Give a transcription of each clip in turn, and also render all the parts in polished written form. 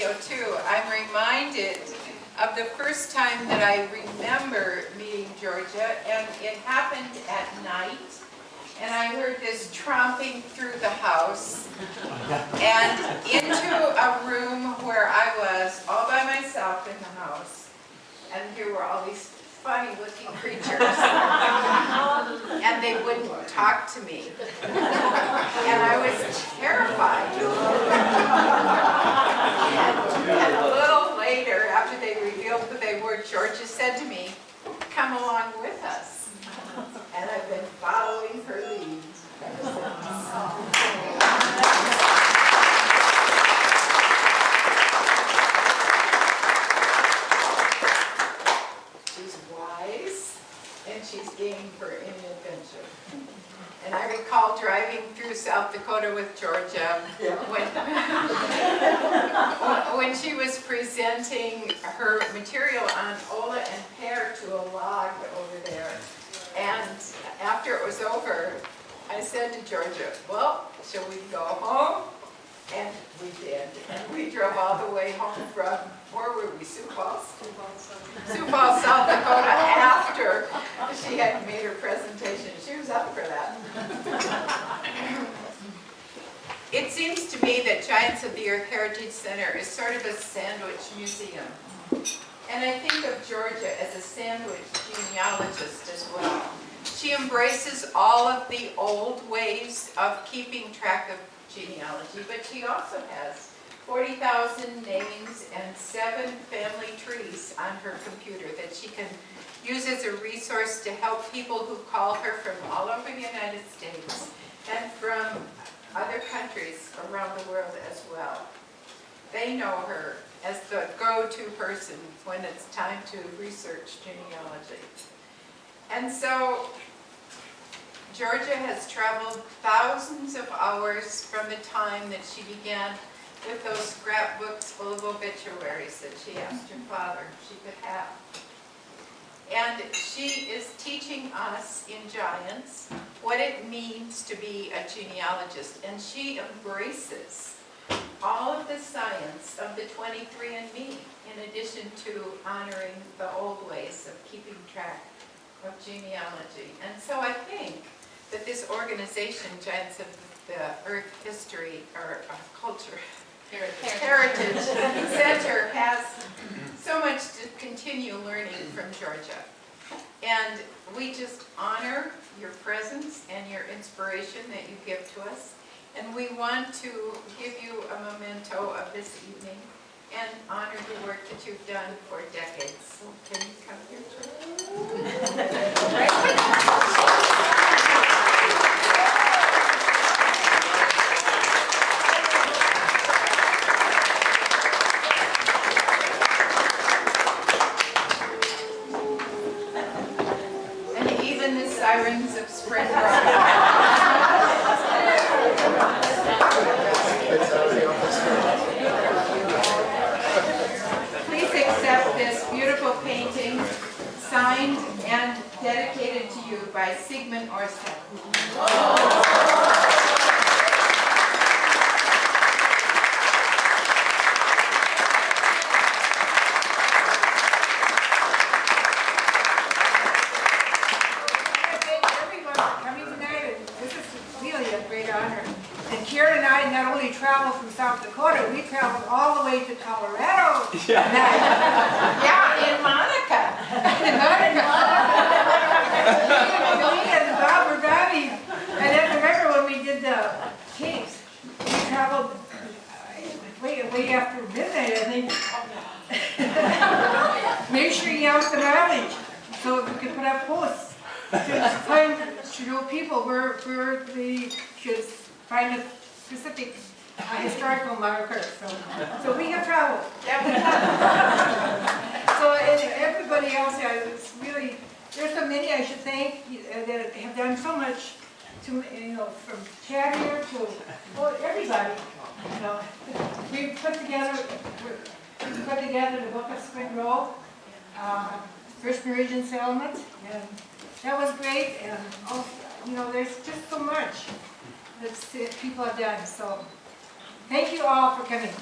video too, I'm reminded of the first time that I remember meeting Georgia, and it happened at night, and I heard this tromping through the house and into a room where I was all by myself in the house, and here were all these funny-looking creatures, and they wouldn't talk to me, and I was terrified. And a little later, after they revealed who they were, Georgia said to me, "Come along with us," and I've been following her lead ever since. And she's game for any adventure. And I recall driving through South Dakota with Georgia when she was presenting her material on Ola and pear to a log over there. And after it was over, I said to Georgia, "Well, shall we go home?" And we did. And we drove all the way home from, where were we, Sioux Falls? Sioux Falls, South Dakota, after she had made her presentation. She was up for that. It seems to me that Giants of the Earth Heritage Center is sort of a sandwich museum. And I think of Georgia as a sandwich genealogist as well. She embraces all of the old ways of keeping track of genealogy, but she also has 40,000 names and 7 family trees on her computer that she can use as a resource to help people who call her from all over the United States and from other countries around the world as well. They know her as the go-to person when it's time to research genealogy. And so Georgia has traveled thousands of hours from the time that she began with those scrapbooks full of obituaries that she asked her father if she could have. And she is teaching us in Giants what it means to be a genealogist. And she embraces all of the science of the 23andMe in addition to honoring the old ways of keeping track of genealogy. And so I think that this organization, Giants of the Earth History or Culture Heritage Center, has so much to continue learning from Georgia. And we just honor your presence and your inspiration that you give to us. And we want to give you a memento of this evening and honor the work that you've done for decades. So can you come here, Georgia? Sirens of spring Please accept this beautiful painting, signed and dedicated to you by Sigmund Orsted. Not only traveled from South Dakota, we traveled all the way to Colorado. Yeah, in Monica. In Monica. And Bob were driving. And then remember when we did the tapes, we traveled way after midnight, I think. Make sure you have the mileage so we could put up posts to show people where they should find a specific historical markers. So we have traveled. Yeah, we have. So and everybody else, it's really, there's so many I should thank that have done so much to, from Chad here to everybody. We put together the Book of Spring Grove, First Norwegian Settlement, and that was great. And there's just so much that people have done. So thank you all for coming.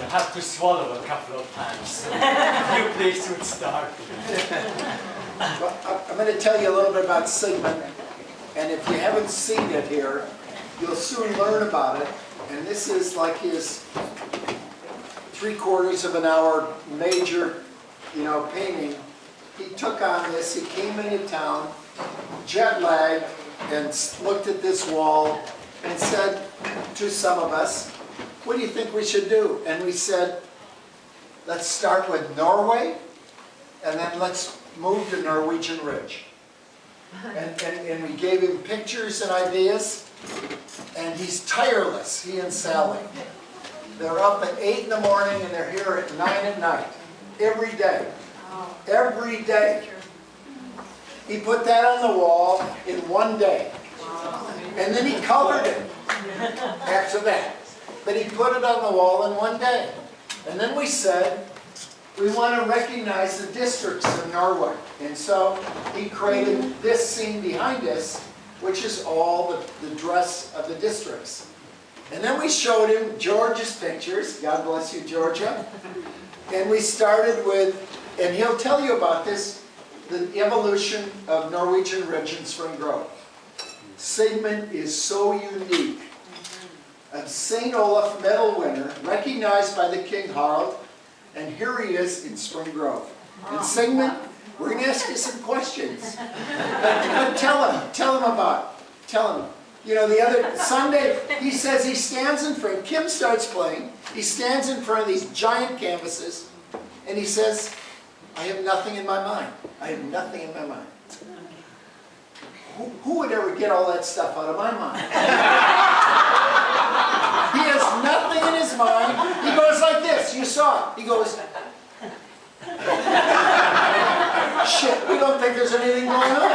have to swallow a couple of times. You please would start. Well, I'm going to tell you a little bit about Sigmund, and if you haven't seen it here, you'll soon learn about it. And this is like his 3/4 of an hour major, painting. He took on this. He came into town, jet lagged, and looked at this wall and said to some of us, "What do you think we should do?" And we said, "Let's start with Norway, and then let's move to Norwegian Ridge." And we gave him pictures and ideas, and he's tireless, he and Sally. They're up at 8 in the morning and they're here at 9 at night, every day. Every day. He put that on the wall in one day. And then he colored it after that. But he put it on the wall in one day. And then we said, we want to recognize the districts of Norway. And so he created this scene behind us, which is all the dress of the districts. And then we showed him Georgia's pictures. God bless you, Georgia. And we started with, and he'll tell you about this, the evolution of Norwegian Ridge and Spring Grove. Sigmund is so unique. A St. Olaf Medal winner, recognized by the King Harald, and here he is in Spring Grove. And Sigmund, we're going to ask you some questions. But tell him about it. Tell him. The other Sunday, he says he stands in front, Kim starts playing, he stands in front of these giant canvases, and he says, "I have nothing in my mind. I have nothing in my mind." Who would ever get all that stuff out of my mind? He has nothing in his mind. He goes like this. You saw it. He goes, "Shit, we don't think there's anything going on."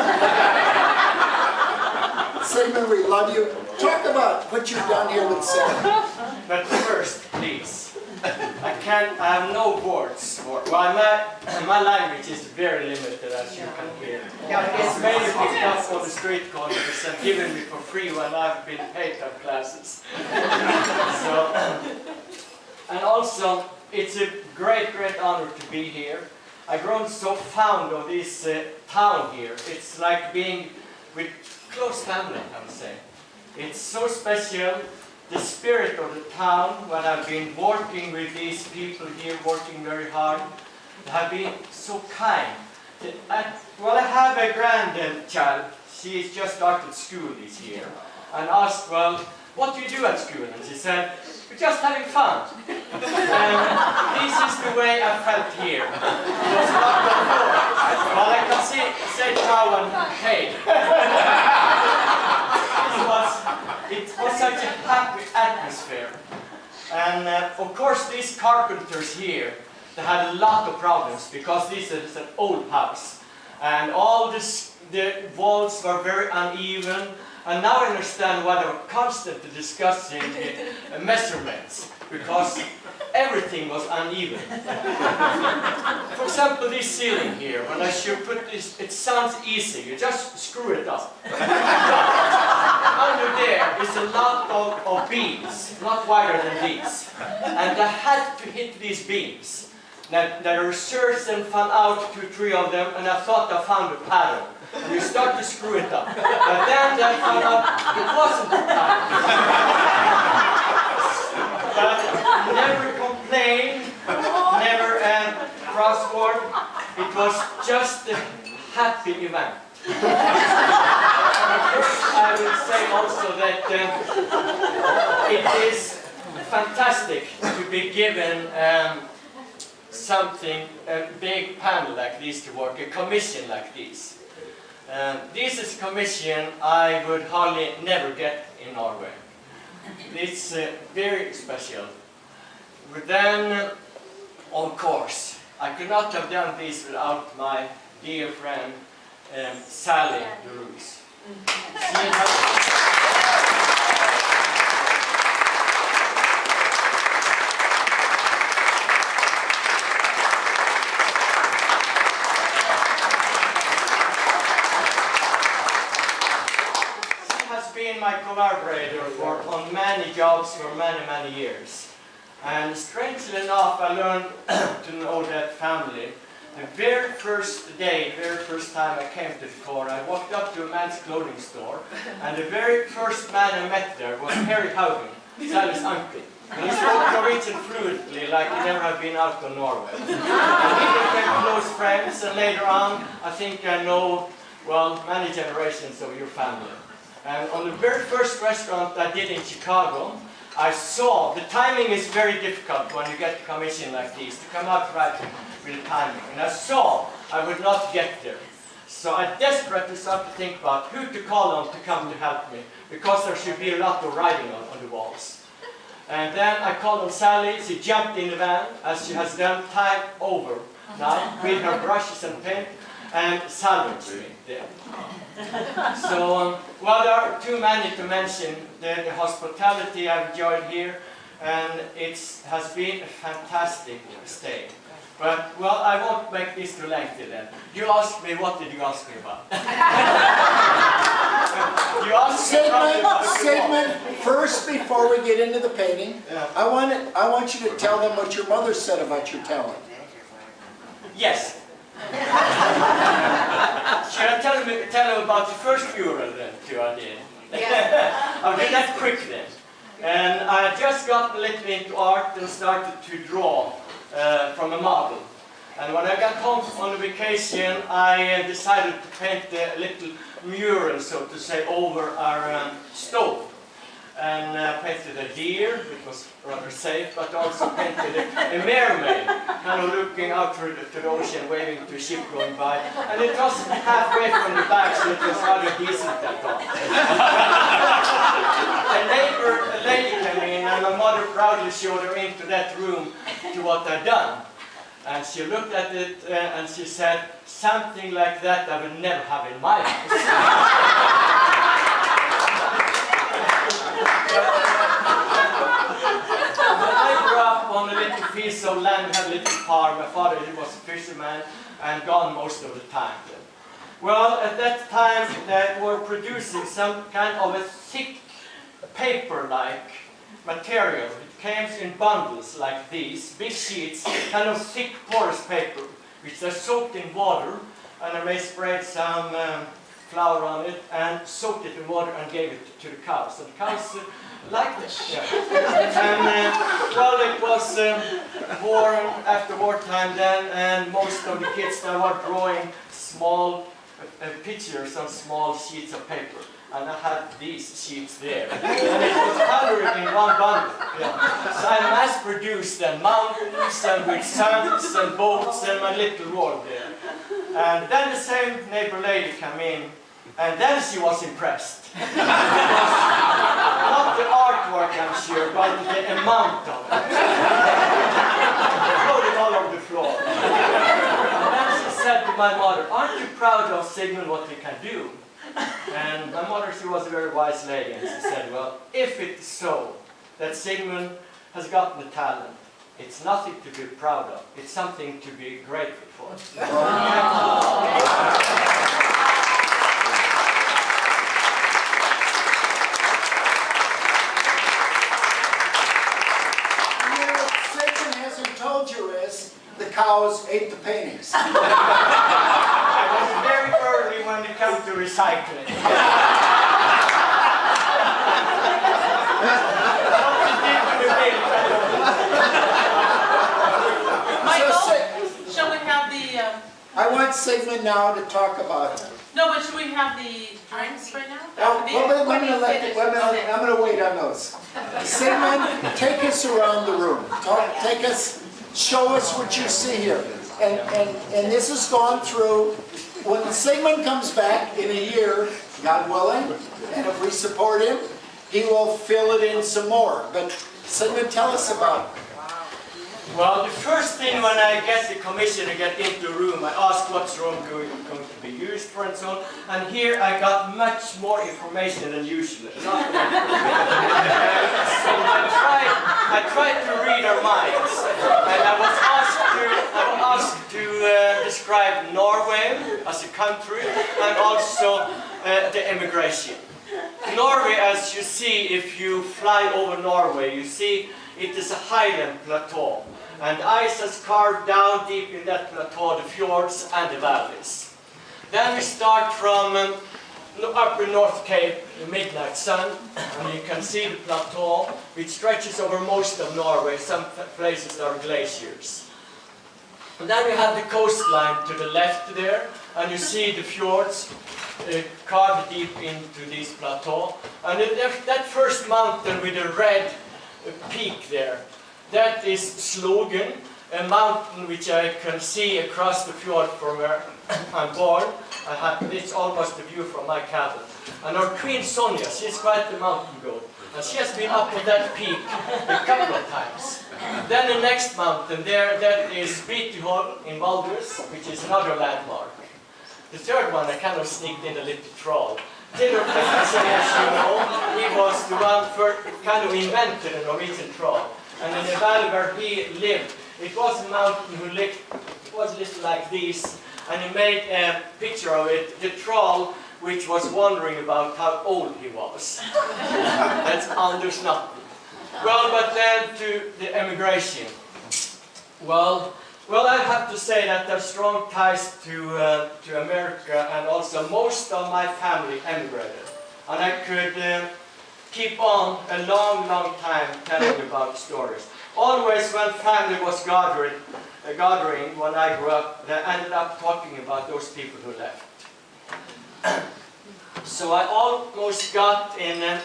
Sigmund, we love you. Talk about what you've done here with Sarah. But first, please, I have no words for. Well, my language is very limited, as you can hear. It's mainly picked up on the street corners and given me for free when I've been paid up classes. And also, it's a great honor to be here. I've grown so fond of this town here. It's like being with close family, I would say. It's so special. The spirit of the town, when I've been working with these people here, working very hard, they have been so kind. I have a grandchild. She's just started school this year. And asked, "Well, what do you do at school?" And she said, "We're just having fun." And this is the way I felt here. It was not before. Well, I can say now and hey. It was such a happy atmosphere. And of course these carpenters here, they had a lot of problems because this is an old house. And all the walls were very uneven. And now I understand why they were constantly discussing the measurements, because everything was uneven. For example, this ceiling here, when I should put this, it sounds easy, you just screw it up. Under there is a lot of beams, not wider than these. And I had to hit these beams. Now, I researched and found out 2 or 3 of them, and I thought I found a pattern. And you start to screw it up. But then I found out it wasn't a pattern. But never complained, never crossword. It was just a happy event. I would say also that it is fantastic to be given something, a big panel like this to work, a commission like this. This is a commission I would hardly never get in Norway. It's very special. But then, of course, I could not have done this without my dear friend Sally Ruiz. My collaborator on many jobs for many years. And strangely enough, I learned to know that family. The very first day, the very first time I came to the corner, I walked up to a man's clothing store, and the very first man I met there was Harry Haugen, Sally's uncle. And he spoke Norwegian fluently, like he never had been out of Norway. And we became close friends, and later on, I think I know, well, many generations of your family. And on the very first restaurant I did in Chicago, I saw, the timing is very difficult when you get a commission like this, to come out right with the timing. And I saw I would not get there. So I desperately started to think about who to call on to come to help me, because there should be a lot of writing on the walls. And then I called on Sally. She jumped in the van, as she has done time over now, with her brushes and paint, and salvaged me there. So, well, there are too many to mention. The hospitality I've enjoyed here, and it has been a fantastic stay. But, well, I won't make this too lengthy then. You asked me, what did you ask me about? You asked me Sigmund, first, before we get into the painting, Yeah. I want you to tell them what your mother said about your talent. Yes. Should I tell them about the first mural then, too, I did? Yeah. I'll do that quick then. And I just got a little into art and started to draw from a model. And when I got home on vacation, I decided to paint a little mural, so to say, over our stove. And painted a deer, which was rather safe, but also painted a mermaid, kind of looking out to the ocean, waving to a ship going by. And it was halfway from the back, so it was rather decent at all. A lady came in, and my mother proudly showed her into that room to what I'd done. And she looked at it and she said, something like that I would never have in my house. When I grew up on a little piece of land, we had a little farm. My father was a fisherman and gone most of the time. Well, at that time they were producing some kind of a thick paper-like material. It came in bundles like these, big sheets, kind of thick porous paper, which they soaked in water, and I may sprayed some flour on it and soaked it in water and gave it to the cows. And the cows liked it. Yeah. And well, it was war after wartime then, and most of the kids that were drawing small pictures on small sheets of paper. And I had these sheets there. And it was colored in one bundle. Yeah. So I mass-produced them, mountains and with suns and boats and my little world there. And then the same neighbor lady came in, and then she was impressed. Not the artwork, I'm sure, but the amount of it. Floating all over the floor. And then she said to my mother, aren't you proud of Sigmund, what he can do? And my mother, she was a very wise lady, and she said, well, if it's so that Sigmund has gotten the talent, it's nothing to be proud of. It's something to be grateful for. What Sigmund hasn't told you is the cows ate the paintings. I was very early when it comes to recycling. Michael, shall we have the, I want Sigmund now to talk about it. no, but should we have the drinks right now? I'm going to wait on those. Sigmund, take us around the room. Show us what you see here. And this has gone through, when Sigmund comes back in a year, God willing, and if we support him, he will fill it in some more. But Sigmund, tell us about it. Well, the first thing when I get the commission to get into the room, I ask what's room going to be used for and so on. And here I got much more information than usual. So I tried to read our minds. And I was asked to describe Norway as a country and also the immigration. Norway, as you see, if you fly over Norway, you see it is a highland plateau. And ice has carved down deep in that plateau the fjords and the valleys. Then we start from upper North Cape, the midnight sun, and you can see the plateau, which stretches over most of Norway. Some places are glaciers. And then you have the coastline to the left there, and you see the fjords carved deep into this plateau. And that first mountain with the red peak there, that is Slogen, a mountain which I can see across the fjord from where I'm born. It's almost a view from my cabin. And our Queen Sonja, she's quite the mountain goat. And she has been up on that peak a couple of times. Then the next mountain there, that is Britihol in Valdres, which is another landmark. The third one, I kind of sneaked in a little troll. Theodor Christensen, as you know, he was the one who kind of invented a Norwegian troll. And in the valley where he lived, it was a mountain who lived, it was a little like this, and he made a picture of it, the troll, which was wondering about how old he was. That's Anders Natten. Well, but then to the emigration. Well, I have to say that there are strong ties to America, and also most of my family emigrated. And I could keep on a long, long time telling about stories. Always when family was gathering when I grew up, they ended up talking about those people who left. So I almost got in a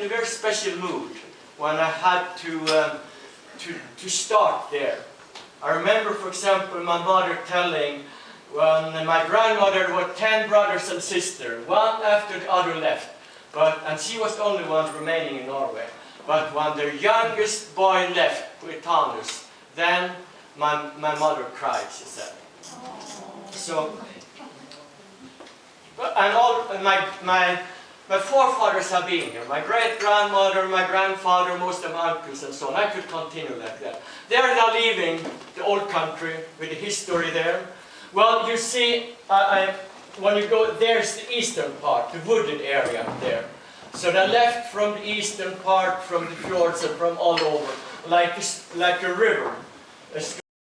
very special mood when I had to start there. I remember, for example, my mother telling when my grandmother were 10 brothers and sisters, one after the other left, and she was the only one remaining in Norway. But when the youngest boy left, Britannius, then my mother cried, she said. So, and all my forefathers have been here. My great-grandmother, my grandfather, most of my uncles and so on. I could continue like that. They are now leaving the old country with the history there. Well, you see, when you go, there's the eastern part, the wooded area there. So they left from the eastern part, from the fjords and from all over, like a river.